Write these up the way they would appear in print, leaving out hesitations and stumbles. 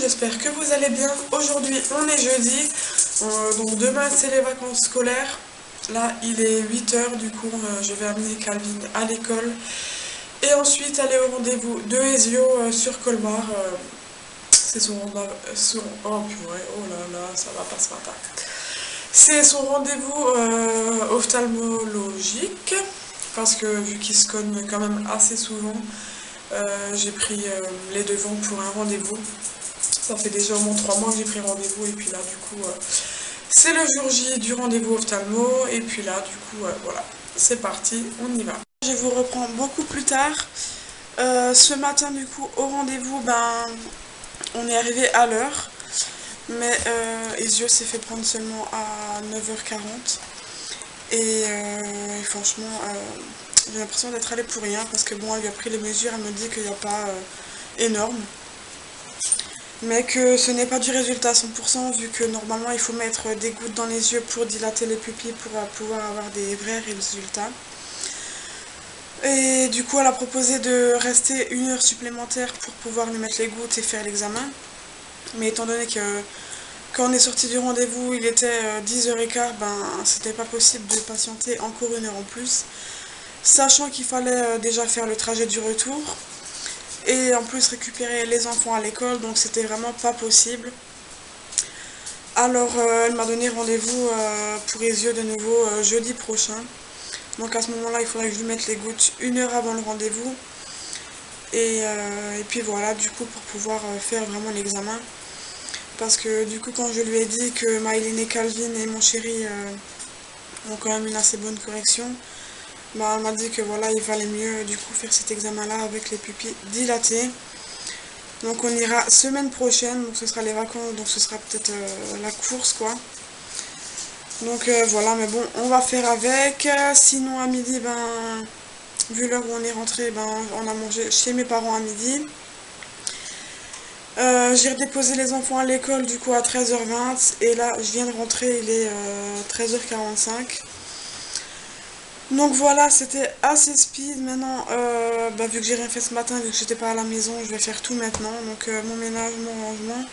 j'espère que vous allez bien. Aujourd'hui on est jeudi, donc demain c'est les vacances scolaires. Là il est 8 h, du coup je vais amener Calvin à l'école. Et ensuite aller au rendez-vous de Ezio sur Colmar. C'est son... Oh purée, oh là là, ça va pas ce matin. C'est son rendez-vous ophtalmologique. Parce que vu qu'il se cogne quand même assez souvent, j'ai pris les devants pour un rendez-vous. Ça fait déjà au moins 3 mois que j'ai pris rendez-vous et puis là du coup c'est le jour J du rendez-vous ophtalmo et puis là du coup voilà, c'est parti, on y va. Je vous reprends beaucoup plus tard. Ce matin du coup au rendez-vous, on est arrivé à l'heure, mais Ezio s'est fait prendre seulement à 9 h 40 et franchement j'ai l'impression d'être allée pour rien parce que bon, elle lui a pris les mesures, elle me dit qu'il n'y a pas énorme, mais que ce n'est pas du résultat à 100% vu que normalement il faut mettre des gouttes dans les yeux pour dilater les pupilles pour pouvoir avoir des vrais résultats. Et du coup elle a proposé de rester 1 heure supplémentaire pour pouvoir lui mettre les gouttes et faire l'examen, mais étant donné que quand on est sorti du rendez-vous il était 10 h 15, c'était pas possible de patienter encore 1 heure en plus, sachant qu'il fallait déjà faire le trajet du retour et en plus récupérer les enfants à l'école, donc c'était vraiment pas possible. Alors elle m'a donné rendez-vous pour Ezio de nouveau jeudi prochain. Donc à ce moment-là, il faudrait que je lui mette les gouttes 1 heure avant le rendez-vous. Et puis voilà, du coup, pour pouvoir faire vraiment l'examen. Parce que du coup, quand je lui ai dit que Maëlyn et Calvin et mon chéri ont quand même une assez bonne correction, elle m'a dit que voilà, il valait mieux du coup faire cet examen-là avec les pupilles dilatées. Donc on ira semaine prochaine, donc ce sera les vacances, donc ce sera peut-être la course quoi. Donc voilà, mais bon, on va faire avec. Sinon à midi, vu l'heure où on est rentré, on a mangé chez mes parents à midi. J'ai redéposé les enfants à l'école du coup à 13 h 20 et là je viens de rentrer, il est 13 h 45. Donc voilà, c'était assez speed. Maintenant, vu que j'ai rien fait ce matin, vu que j'étais pas à la maison, je vais faire tout maintenant. Donc mon ménage, mon rangement.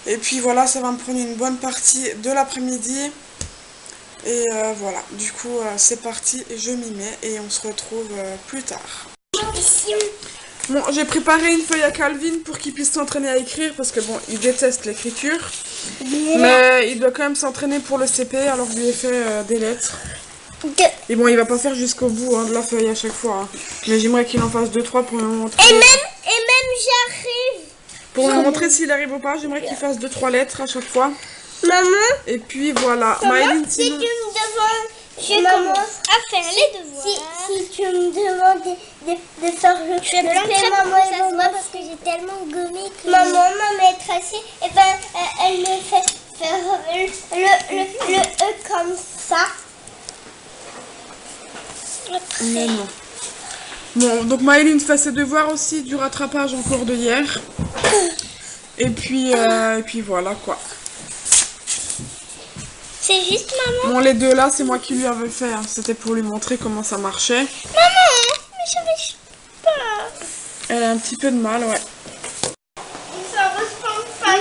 Et puis voilà, ça va me prendre une bonne partie de l'après-midi. Et voilà, du coup c'est parti, je m'y mets et on se retrouve plus tard. Bon, j'ai préparé une feuille à Calvin pour qu'il puisse s'entraîner à écrire parce que bon, il déteste l'écriture. Mais il doit quand même s'entraîner pour le CP, alors je lui ai fait des lettres. Et bon, il va pas faire jusqu'au bout de la feuille à chaque fois. Mais j'aimerais qu'il en fasse 2-3 pour me montrer. Et même j'arrive. Pour me montrer s'il arrive ou pas, j'aimerais qu'il fasse 2-3 lettres à chaque fois. Maman. Et puis voilà. Maëlyn, Si tu me demandes, je commence à faire les devoirs. Si tu me demandes de faire le maman, parce que j'ai tellement gommé que maman, ma maîtresse, elle me fait faire le E comme ça. Mais non. Bon, donc Maëlyn fait ses devoirs aussi, du rattrapage encore de hier. Et puis voilà quoi. C'est juste maman. Bon, les deux là, c'est moi qui lui avais fait. C'était pour lui montrer comment ça marchait. Maman, mais j'arrive pas. Elle a un petit peu de mal, ouais. Ça ressemble pas.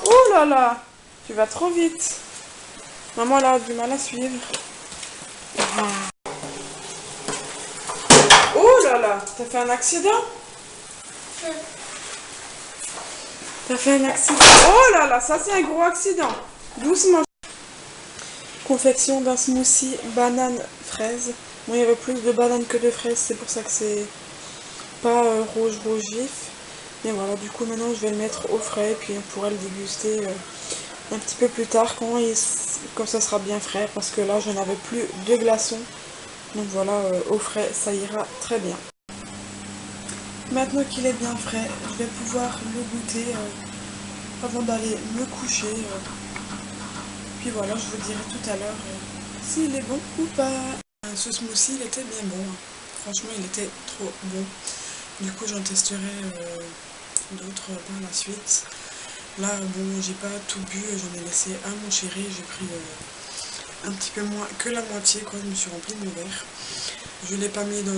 Oh là là, tu vas trop vite. Maman, elle a du mal à suivre. Oh là là, t'as fait un accident? T'as fait un accident? Oh là là, ça c'est un gros accident. Doucement. Confection d'un smoothie banane fraise. Bon, il y avait plus de bananes que de fraises, c'est pour ça que c'est pas rouge vif. Mais voilà, du coup maintenant je vais le mettre au frais, puis on pourra le déguster un petit peu plus tard quand ça sera bien frais, parce que là je n'avais plus de glaçons. Donc voilà, au frais ça ira très bien. Maintenant qu'il est bien frais, je vais pouvoir le goûter avant d'aller me coucher. Puis voilà, je vous dirai tout à l'heure s'il est bon ou pas. Ce smoothie, il était bien bon. Franchement, il était trop bon. Du coup, j'en testerai d'autres par la suite. Là, bon, j'ai pas tout bu, j'en ai laissé à mon chéri. J'ai pris un petit peu moins que la moitié, quoi. Je me suis rempli mon verre. Je l'ai pas mis dans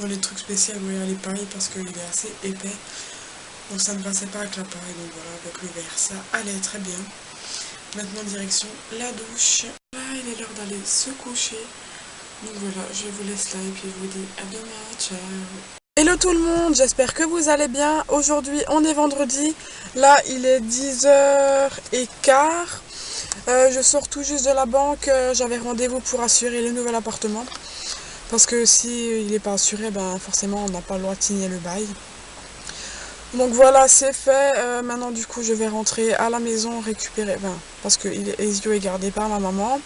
les trucs spéciaux Royal Paris parce qu'il est assez épais. Donc ça ne passait pas avec la paille, donc voilà, avec le verre, ça allait très bien. Maintenant direction la douche. Là, il est l'heure d'aller se coucher. Donc voilà, je vous laisse là et puis je vous dis à demain, ciao. Hello tout le monde, j'espère que vous allez bien. Aujourd'hui on est vendredi, là il est 10h15. Je sors tout juste de la banque, j'avais rendez-vous pour assurer le nouvel appartement. Parce que si il n'est pas assuré, ben forcément on n'a pas le droit de signer le bail. Donc voilà, c'est fait. Maintenant du coup je vais rentrer à la maison récupérer, parce que Ezio est gardé par ma maman.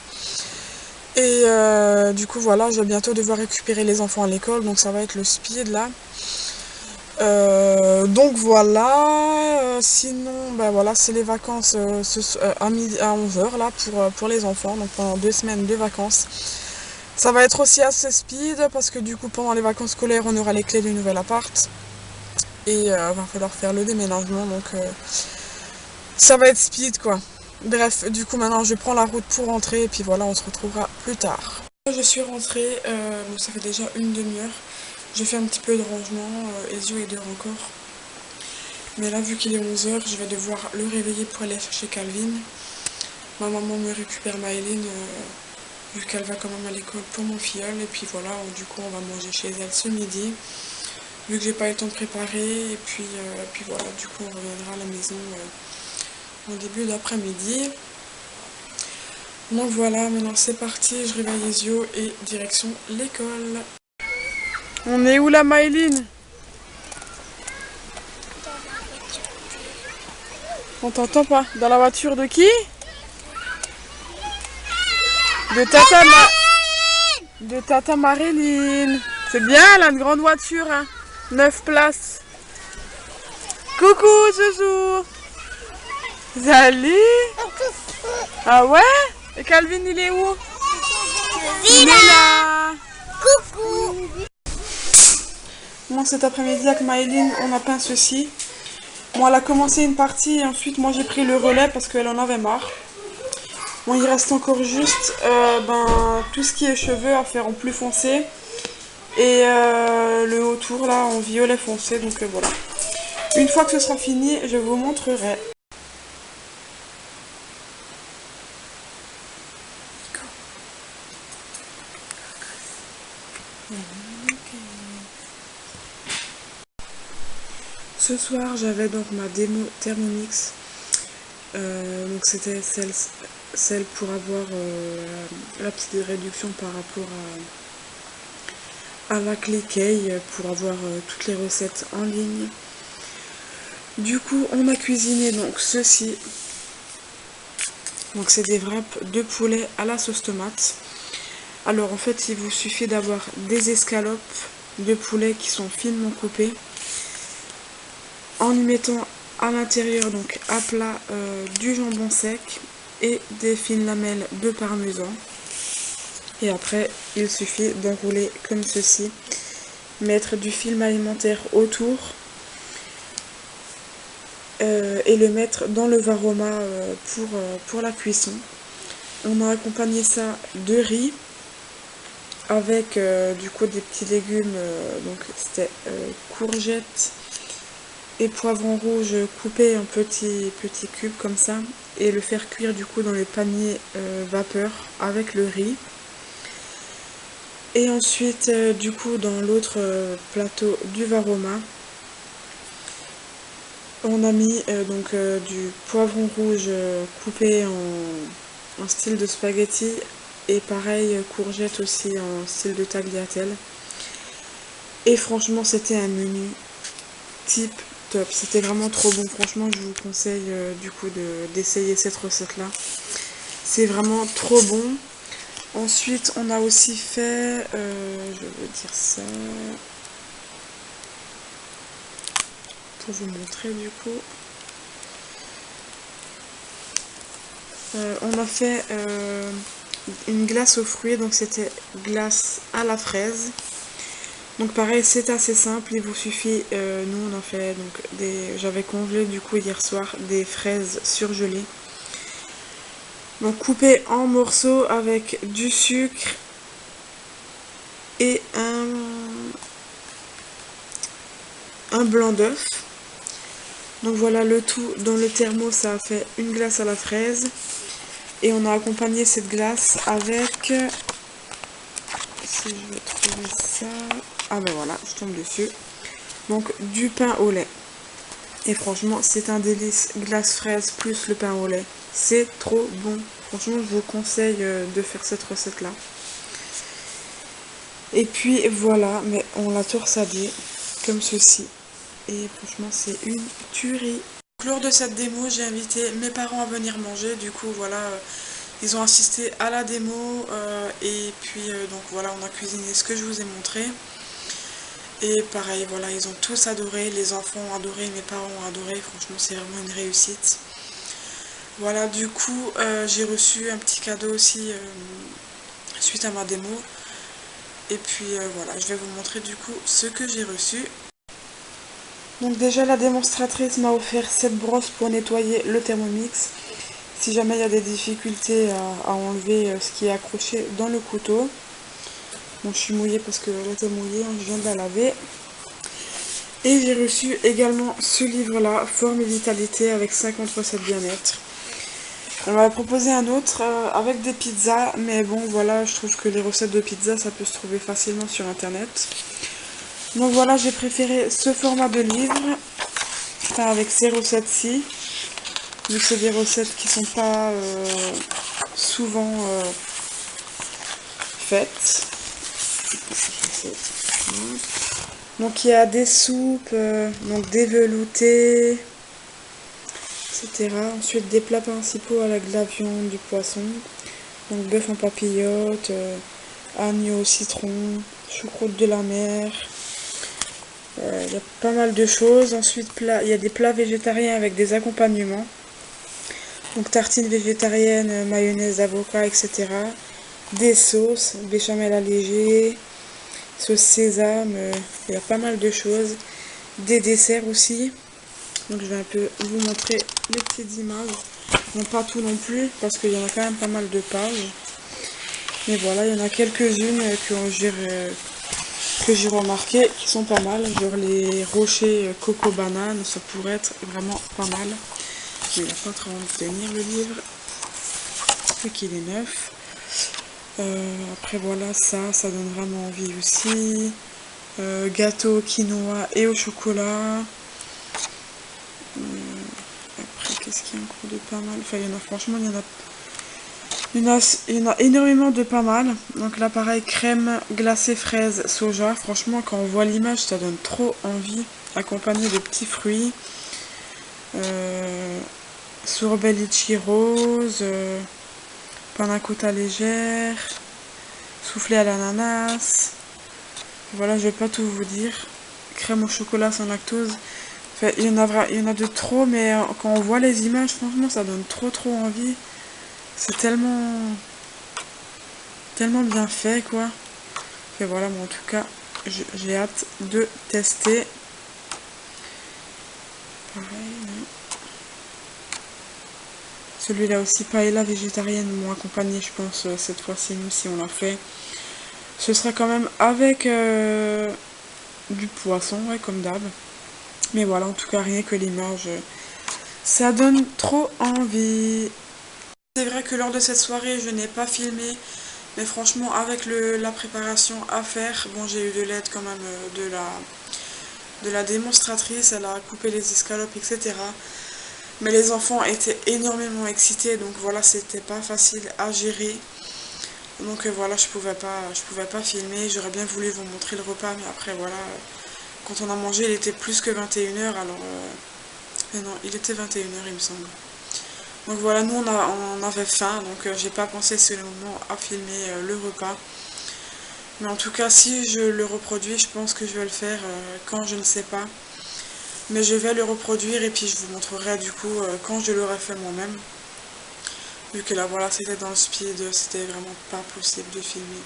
Et du coup voilà, je vais bientôt devoir récupérer les enfants à l'école, donc ça va être le speed là. Donc voilà, sinon ben voilà, c'est les vacances à 11h là pour les enfants, donc pendant 2 semaines de vacances. Ça va être aussi assez speed parce que du coup pendant les vacances scolaires on aura les clés du nouvel appart. Et va falloir faire le déménagement, donc ça va être speed quoi. Bref, du coup maintenant je prends la route pour rentrer et puis voilà, on se retrouvera plus tard. Je suis rentrée, bon, ça fait déjà une demi-heure. J'ai fait un petit peu de rangement, Ezio est dehors encore. Mais là vu qu'il est 11h, je vais devoir le réveiller pour aller chercher Calvin. Ma maman me récupère Maëline, vu qu'elle va quand même à l'école pour mon filleul. Et puis voilà, du coup on va manger chez elle ce midi. Vu que j'ai pas eu le temps de préparer, et puis voilà, du coup on reviendra à la maison en début d'après-midi. Donc voilà, maintenant c'est parti, je réveille Ezio et direction l'école. On est où là, Maëline? On t'entend pas? Dans la voiture de qui? De Tata Marilyn. C'est bien là, une grande voiture, hein. 9 places. Coucou, Zouzou. Salut. Ah ouais? Et Calvin, il est où? Il est là. Coucou. Moi, cet après-midi, avec Maëline, on a peint ceci. Bon, elle a commencé une partie et ensuite, moi, j'ai pris le relais parce qu'elle en avait marre. Bon, il reste encore juste tout ce qui est cheveux à faire en plus foncé. Et le autour, là, en violet foncé. Donc voilà. Une fois que ce sera fini, je vous montrerai. Ce soir, j'avais donc ma démo Thermomix. Donc c'était celle pour avoir la petite réduction par rapport à la Clickey, pour avoir toutes les recettes en ligne. Du coup, on a cuisiné donc ceci. Donc c'est des wraps de poulet à la sauce tomate. Alors en fait, il vous suffit d'avoir des escalopes de poulet qui sont finement coupées, en y mettant à l'intérieur, donc à plat, du jambon sec et des fines lamelles de parmesan. Et après, il suffit d'enrouler comme ceci, mettre du film alimentaire autour et le mettre dans le Varoma pour la cuisson. On a accompagné ça de riz avec du coup des petits légumes, donc c'était courgettes et poivrons rouges coupés en petits cubes comme ça, et le faire cuire du coup dans le panier vapeur avec le riz. Et ensuite du coup dans l'autre plateau du Varoma, on a mis du poivron rouge coupé en style de spaghetti, et pareil courgettes aussi en style de tagliatelle. Et franchement c'était un menu type top, c'était vraiment trop bon. Franchement je vous conseille du coup d'essayer cette recette là, c'est vraiment trop bon. Ensuite on a aussi fait, je vais dire ça pour vous montrer du coup, on a fait une glace aux fruits, donc c'était glace à la fraise. Donc pareil, c'est assez simple, il vous suffit, nous on a fait donc j'avais congelé du coup hier soir des fraises surgelées. Donc coupées en morceaux avec du sucre et un blanc d'œuf. Donc voilà, le tout dans le thermos, ça a fait une glace à la fraise. Et on a accompagné cette glace avec... Si je vais trouver ça... Ah ben voilà, je tombe dessus. Donc du pain au lait. Et franchement, c'est un délice. Glace fraise plus le pain au lait. C'est trop bon. Franchement, je vous conseille de faire cette recette-là. Et puis voilà, mais on l'a torsadé comme ceci. Et franchement, c'est une tuerie. Lors de cette démo, j'ai invité mes parents à venir manger. Du coup, voilà, ils ont assisté à la démo. Et puis, donc voilà, on a cuisiné ce que je vous ai montré. Et pareil, voilà, ils ont tous adoré. Les enfants ont adoré, mes parents ont adoré. Franchement, c'est vraiment une réussite. Voilà, du coup, j'ai reçu un petit cadeau aussi suite à ma démo. Et puis voilà, je vais vous montrer du coup ce que j'ai reçu. Donc déjà la démonstratrice m'a offert cette brosse pour nettoyer le Thermomix. Si jamais il y a des difficultés à enlever ce qui est accroché dans le couteau. Bon, je suis mouillée parce que elle était mouillée, je viens de la laver. Et j'ai reçu également ce livre-là, Forme et Vitalité avec 50 recettes bien-être. On m'avait proposé un autre avec des pizzas, mais bon voilà, je trouve que les recettes de pizza ça peut se trouver facilement sur internet. Donc voilà, j'ai préféré ce format de livre, enfin avec ces recettes-ci, vu que c'est des recettes qui sont pas souvent faites. Donc il y a des soupes, donc des veloutés, etc. Ensuite des plats principaux avec de la viande, du poisson, donc bœuf en papillote, agneau au citron, choucroute de la mer. Il y a pas mal de choses. Ensuite, il y a des plats végétariens avec des accompagnements. Donc tartines végétariennes, mayonnaise, avocat, etc. Des sauces, béchamel allégé, sauce sésame, il y a pas mal de choses. Des desserts aussi. Donc je vais un peu vous montrer les petites images. Non pas tout non plus, parce qu'il y en a quand même pas mal de pages. Mais voilà, il y en a quelques-unes que j'ai remarqué qui sont pas mal, genre les rochers coco banane, ça pourrait être vraiment pas mal. Mais il n'a pas trop envie de tenir le livre, vu qu'il est neuf. Après voilà, ça donne vraiment envie aussi. Gâteau au quinoa et au chocolat. Après qu'est-ce qu'il y a encore de pas mal, enfin il y en a franchement, il y en a énormément de pas mal. Donc là pareil, crème glacée fraise soja. Franchement quand on voit l'image ça donne trop envie. Accompagné de petits fruits. Sorbet litchi rose. Panna cotta légère. Soufflé à l'ananas. Voilà, je vais pas tout vous dire. Crème au chocolat sans lactose. Enfin, il y en a de trop, mais quand on voit les images, franchement ça donne trop envie. C'est tellement bien fait quoi. Et voilà, mais en tout cas, j'ai hâte de tester. Pareil, hein. Celui-là aussi, paella végétarienne m'ont accompagné, je pense, cette fois-ci, même si on l'a fait. Ce sera quand même avec du poisson, ouais, comme d'hab. Mais voilà, en tout cas, rien que l'image, ça donne trop envie. C'est vrai que lors de cette soirée, je n'ai pas filmé, mais franchement, avec la préparation à faire, bon, j'ai eu de l'aide quand même de la démonstratrice, elle a coupé les escalopes, etc. Mais les enfants étaient énormément excités, donc voilà, c'était pas facile à gérer. Donc voilà, je pouvais pas filmer, j'aurais bien voulu vous montrer le repas, mais après voilà, quand on a mangé, il était plus que 21 h, alors... non, il était 21 h il me semble. Donc voilà, nous on avait faim, donc j'ai pas pensé ce moment à filmer le repas. Mais en tout cas, si je le reproduis, je pense que je vais le faire quand je ne sais pas. Mais je vais le reproduire et puis je vous montrerai du coup quand je l'aurai fait moi-même. Vu que là voilà, c'était dans le speed, c'était vraiment pas possible de filmer.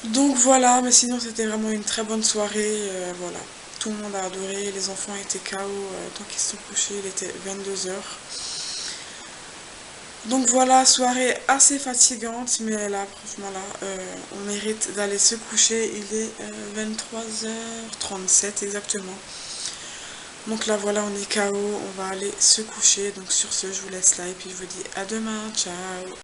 Donc voilà, mais sinon c'était vraiment une très bonne soirée, voilà. Tout le monde a adoré, les enfants étaient KO tant qu'ils se sont couchés, il était 22 h. Donc voilà, soirée assez fatigante, mais là, franchement là, on mérite d'aller se coucher, il est 23 h 37 exactement. Donc là voilà, on est KO, on va aller se coucher. Donc sur ce, je vous laisse là et puis je vous dis à demain, ciao.